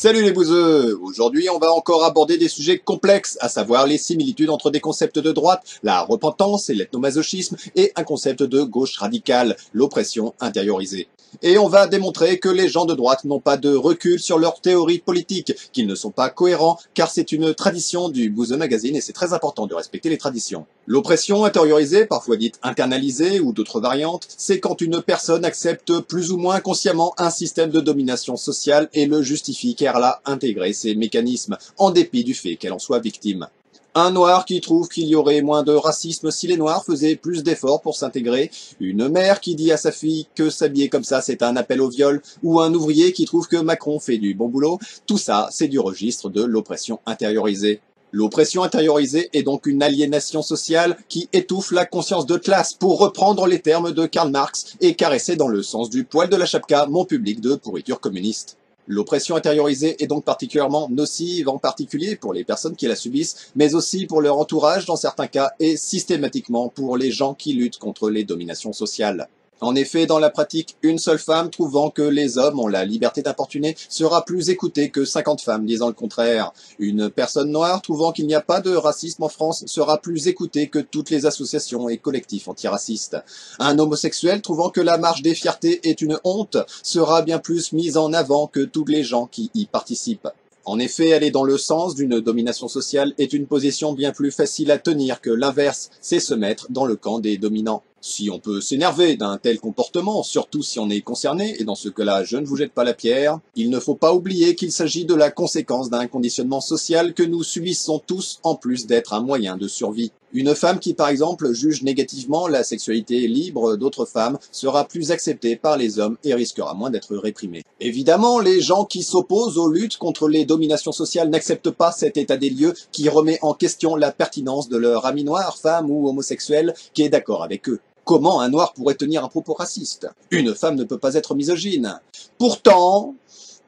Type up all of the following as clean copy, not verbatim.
Salut les bouseux! Aujourd'hui, on va encore aborder des sujets complexes, à savoir les similitudes entre des concepts de droite, la repentance et l'ethnomasochisme, et un concept de gauche radicale, l'oppression intériorisée. Et on va démontrer que les gens de droite n'ont pas de recul sur leurs théories politiques, qu'ils ne sont pas cohérents, car c'est une tradition du Bouzeux Magazine et c'est très important de respecter les traditions. L'oppression intériorisée, parfois dite internalisée ou d'autres variantes, c'est quand une personne accepte plus ou moins consciemment un système de domination sociale et le justifie car elle a intégré ces mécanismes, en dépit du fait qu'elle en soit victime. Un noir qui trouve qu'il y aurait moins de racisme si les noirs faisaient plus d'efforts pour s'intégrer, une mère qui dit à sa fille que s'habiller comme ça c'est un appel au viol, ou un ouvrier qui trouve que Macron fait du bon boulot, tout ça c'est du registre de l'oppression intériorisée. L'oppression intériorisée est donc une aliénation sociale qui étouffe la conscience de classe, pour reprendre les termes de Karl Marx et caresser dans le sens du poil de la chapka mon public de pourriture communiste. L'oppression intériorisée est donc particulièrement nocive, en particulier pour les personnes qui la subissent, mais aussi pour leur entourage dans certains cas, et systématiquement pour les gens qui luttent contre les dominations sociales. En effet, dans la pratique, une seule femme trouvant que les hommes ont la liberté d'importuner sera plus écoutée que 50 femmes disant le contraire. Une personne noire trouvant qu'il n'y a pas de racisme en France sera plus écoutée que toutes les associations et collectifs antiracistes. Un homosexuel trouvant que la marche des fiertés est une honte sera bien plus mise en avant que tous les gens qui y participent. En effet, aller dans le sens d'une domination sociale est une position bien plus facile à tenir que l'inverse, c'est se mettre dans le camp des dominants. Si on peut s'énerver d'un tel comportement, surtout si on est concerné, et dans ce cas-là, je ne vous jette pas la pierre, il ne faut pas oublier qu'il s'agit de la conséquence d'un conditionnement social que nous subissons tous, en plus d'être un moyen de survie. Une femme qui, par exemple, juge négativement la sexualité libre d'autres femmes sera plus acceptée par les hommes et risquera moins d'être réprimée. Évidemment, les gens qui s'opposent aux luttes contre les dominations sociales n'acceptent pas cet état des lieux qui remet en question la pertinence de leur ami noir, femme ou homosexuel, qui est d'accord avec eux. Comment un noir pourrait tenir un propos raciste? Une femme ne peut pas être misogyne. Pourtant,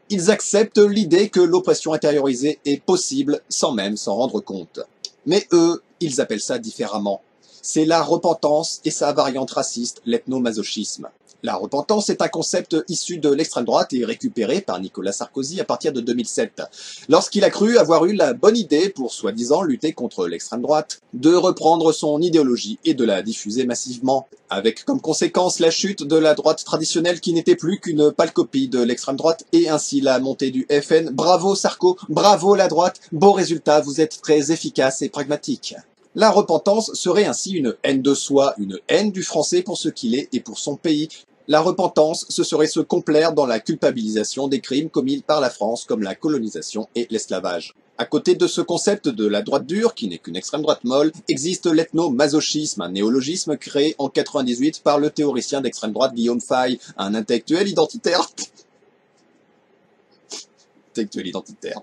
ils acceptent l'idée que l'oppression intériorisée est possible sans même s'en rendre compte. Mais eux, ils appellent ça différemment. C'est la repentance et sa variante raciste, l'ethnomasochisme. La repentance est un concept issu de l'extrême droite et récupéré par Nicolas Sarkozy à partir de 2007, lorsqu'il a cru avoir eu la bonne idée, pour soi-disant lutter contre l'extrême droite, de reprendre son idéologie et de la diffuser massivement, avec comme conséquence la chute de la droite traditionnelle qui n'était plus qu'une pâle copie de l'extrême droite, et ainsi la montée du FN. Bravo Sarko, bravo la droite, beau résultat, vous êtes très efficace et pragmatique. La repentance serait ainsi une haine de soi, une haine du français pour ce qu'il est et pour son pays. La repentance, ce serait se complaire dans la culpabilisation des crimes commis par la France, comme la colonisation et l'esclavage. À côté de ce concept de la droite dure, qui n'est qu'une extrême droite molle, existe l'ethnomasochisme, un néologisme créé en 98 par le théoricien d'extrême droite Guillaume Faye, un intellectuel identitaire. Intellectuel identitaire.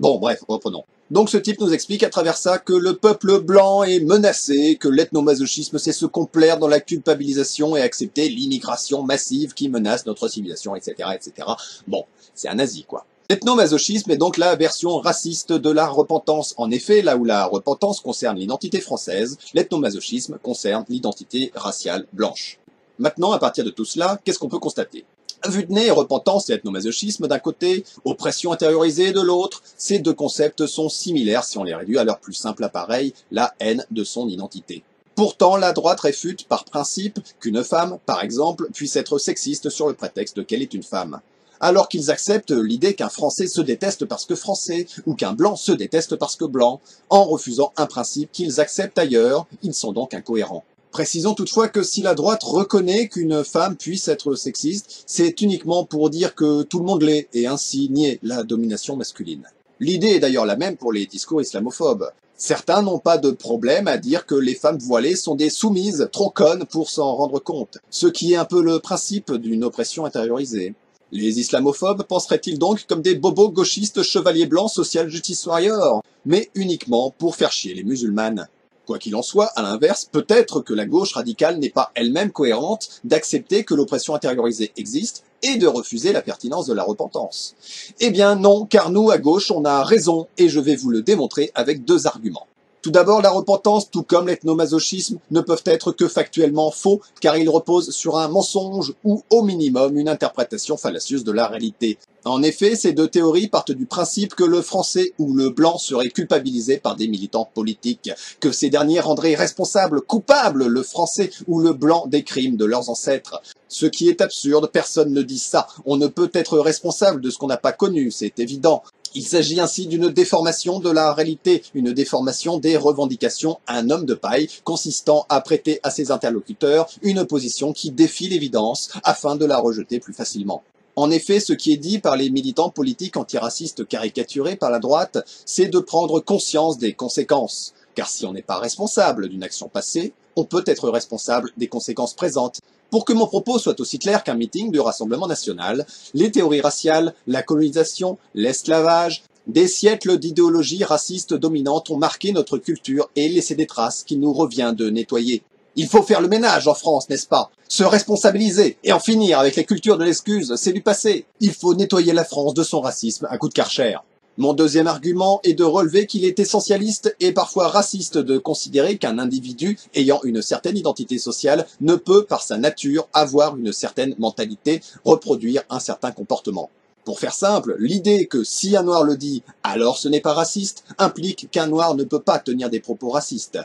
Bon, bref, reprenons. Donc ce type nous explique à travers ça que le peuple blanc est menacé, que l'ethnomasochisme c'est se complaire dans la culpabilisation et accepter l'immigration massive qui menace notre civilisation, etc., etc. Bon, c'est un nazi, quoi. L'ethnomasochisme est donc la version raciste de la repentance. En effet, là où la repentance concerne l'identité française, l'ethnomasochisme concerne l'identité raciale blanche. Maintenant, à partir de tout cela, qu'est-ce qu'on peut constater? Vue de nez, repentance et ethnomasochisme d'un côté, oppression intériorisée de l'autre, ces deux concepts sont similaires si on les réduit à leur plus simple appareil, la haine de son identité. Pourtant, la droite réfute par principe qu'une femme, par exemple, puisse être sexiste sur le prétexte qu'elle est une femme. Alors qu'ils acceptent l'idée qu'un Français se déteste parce que Français, ou qu'un Blanc se déteste parce que Blanc, en refusant un principe qu'ils acceptent ailleurs, ils sont donc incohérents. Précisons toutefois que si la droite reconnaît qu'une femme puisse être sexiste, c'est uniquement pour dire que tout le monde l'est, et ainsi nier la domination masculine. L'idée est d'ailleurs la même pour les discours islamophobes. Certains n'ont pas de problème à dire que les femmes voilées sont des soumises trop connes pour s'en rendre compte, ce qui est un peu le principe d'une oppression intériorisée. Les islamophobes penseraient-ils donc comme des bobos gauchistes chevaliers blancs social justice warrior, mais uniquement pour faire chier les musulmanes. Quoi qu'il en soit, à l'inverse, peut-être que la gauche radicale n'est pas elle-même cohérente d'accepter que l'oppression intériorisée existe et de refuser la pertinence de la repentance. Eh bien non, car nous, à gauche, on a raison, et je vais vous le démontrer avec deux arguments. Tout d'abord, la repentance, tout comme l'ethnomasochisme, ne peuvent être que factuellement faux, car ils reposent sur un mensonge ou, au minimum, une interprétation fallacieuse de la réalité. En effet, ces deux théories partent du principe que le français ou le blanc serait culpabilisé par des militants politiques, que ces derniers rendraient responsable, coupable le français ou le blanc des crimes de leurs ancêtres. Ce qui est absurde, personne ne dit ça. On ne peut être responsable de ce qu'on n'a pas connu, c'est évident. Il s'agit ainsi d'une déformation de la réalité, une déformation des revendications, un homme de paille consistant à prêter à ses interlocuteurs une position qui défie l'évidence afin de la rejeter plus facilement. En effet, ce qui est dit par les militants politiques antiracistes caricaturés par la droite, c'est de prendre conscience des conséquences. Car si on n'est pas responsable d'une action passée, on peut être responsable des conséquences présentes. Pour que mon propos soit aussi clair qu'un meeting du Rassemblement national, les théories raciales, la colonisation, l'esclavage, des siècles d'idéologies racistes dominantes ont marqué notre culture et laissé des traces qu'il nous revient de nettoyer. Il faut faire le ménage en France, n'est-ce pas? Se responsabiliser et en finir avec les cultures de l'excuse, c'est du passé. Il faut nettoyer la France de son racisme à coup de Karcher. Mon deuxième argument est de relever qu'il est essentialiste et parfois raciste de considérer qu'un individu ayant une certaine identité sociale ne peut, par sa nature, avoir une certaine mentalité, reproduire un certain comportement. Pour faire simple, l'idée que si un noir le dit, alors ce n'est pas raciste, implique qu'un noir ne peut pas tenir des propos racistes.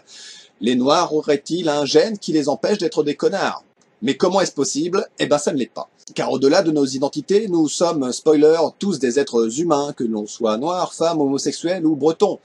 Les noirs auraient-ils un gène qui les empêche d'être des connards? Mais comment est-ce possible? Eh ben ça ne l'est pas. Car au-delà de nos identités, nous sommes, spoiler, tous des êtres humains, que l'on soit noir, femme, homosexuel ou breton.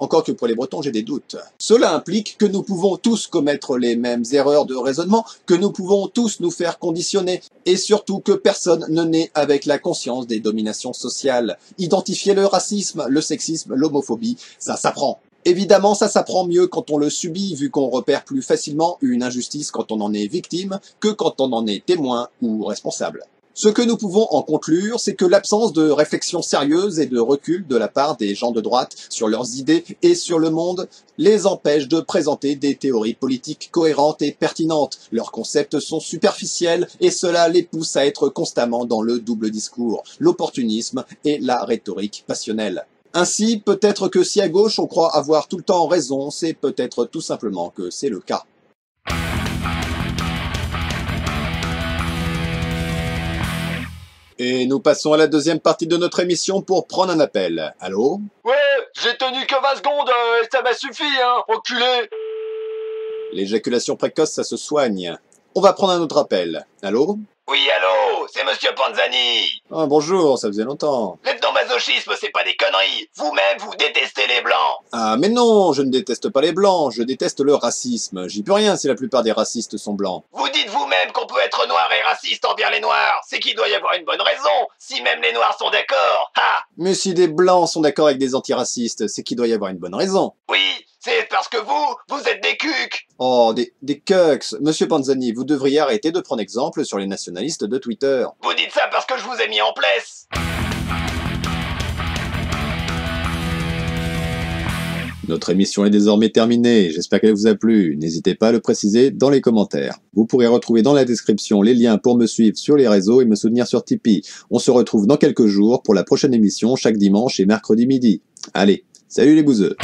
Encore que pour les Bretons, j'ai des doutes. Cela implique que nous pouvons tous commettre les mêmes erreurs de raisonnement, que nous pouvons tous nous faire conditionner, et surtout que personne ne naît avec la conscience des dominations sociales. Identifier le racisme, le sexisme, l'homophobie, ça s'apprend. Évidemment, ça s'apprend mieux quand on le subit, vu qu'on repère plus facilement une injustice quand on en est victime que quand on en est témoin ou responsable. Ce que nous pouvons en conclure, c'est que l'absence de réflexion sérieuse et de recul de la part des gens de droite sur leurs idées et sur le monde les empêche de présenter des théories politiques cohérentes et pertinentes. Leurs concepts sont superficiels et cela les pousse à être constamment dans le double discours, l'opportunisme et la rhétorique passionnelle. Ainsi, peut-être que si à gauche on croit avoir tout le temps raison, c'est peut-être tout simplement que c'est le cas. Et nous passons à la deuxième partie de notre émission pour prendre un appel. Allô? Ouais, j'ai tenu que 20 secondes et ça m'a suffi, hein, enculé. L'éjaculation précoce, ça se soigne. On va prendre un autre appel. Allô? Oui, allô, c'est Monsieur Panzani. Ah, bonjour, ça faisait longtemps. L'ethnomasochisme, c'est pas des conneries. Vous-même, vous détestez les blancs. Ah, mais non, je ne déteste pas les blancs, je déteste le racisme. J'y peux rien si la plupart des racistes sont blancs. Vous dites vous-même qu'on peut être noir et raciste envers les noirs. C'est qu'il doit y avoir une bonne raison, si même les noirs sont d'accord. Ha! Mais si des blancs sont d'accord avec des antiracistes, c'est qu'il doit y avoir une bonne raison. Oui, c'est parce que vous êtes des cucs. Oh, des cucks. Monsieur Panzani, vous devriez arrêter de prendre exemple sur les nationalistes de Twitter. Vous dites ça parce que je vous ai mis en place. Notre émission est désormais terminée, j'espère qu'elle vous a plu. N'hésitez pas à le préciser dans les commentaires. Vous pourrez retrouver dans la description les liens pour me suivre sur les réseaux et me soutenir sur Tipeee. On se retrouve dans quelques jours pour la prochaine émission chaque dimanche et mercredi midi. Allez, salut les bouseux!